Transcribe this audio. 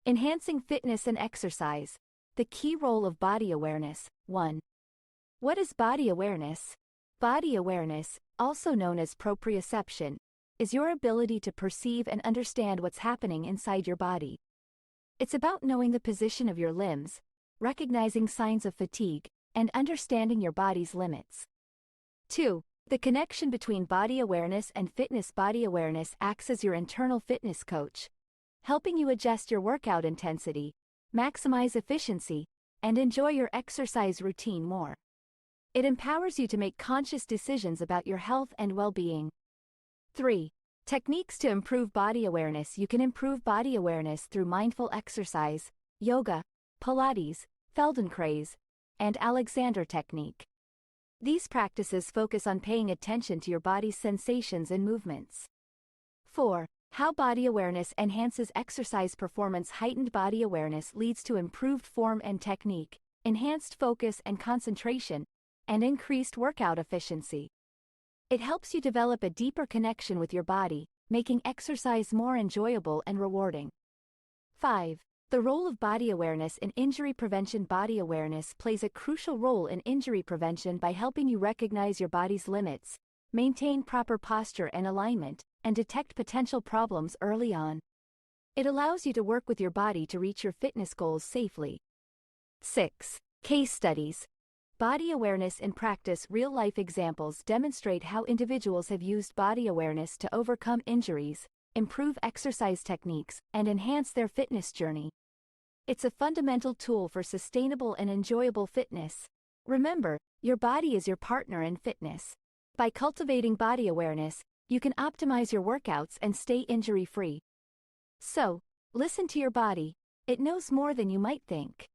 Enhancing fitness and exercise. The key role of body awareness. 1. What is body awareness? Body awareness, also known as proprioception, is your ability to perceive and understand what's happening inside your body. It's about knowing the position of your limbs, recognizing signs of fatigue, and understanding your body's limits. 2. The connection between body awareness and fitness. Body awareness acts as your internal fitness coach, helping you adjust your workout intensity, maximize efficiency, and enjoy your exercise routine more. It empowers you to make conscious decisions about your health and well-being. 3. Techniques to improve body awareness. You can improve body awareness through mindful exercise, yoga, Pilates, Feldenkrais, and Alexander technique. These practices focus on paying attention to your body's sensations and movements. 4. How body awareness enhances exercise performance. Heightened body awareness leads to improved form and technique, enhanced focus and concentration, and increased workout efficiency. It helps you develop a deeper connection with your body, making exercise more enjoyable and rewarding. 5. The role of body awareness in injury prevention. Body awareness plays a crucial role in injury prevention by helping you recognize your body's limits, maintain proper posture and alignment, and detect potential problems early on. It allows you to work with your body to reach your fitness goals safely. 6. Case studies. Body awareness in practice. Real-life examples demonstrate how individuals have used body awareness to overcome injuries, improve exercise techniques, and enhance their fitness journey. It's a fundamental tool for sustainable and enjoyable fitness. Remember, your body is your partner in fitness. By cultivating body awareness, you can optimize your workouts and stay injury-free. So, listen to your body. It knows more than you might think.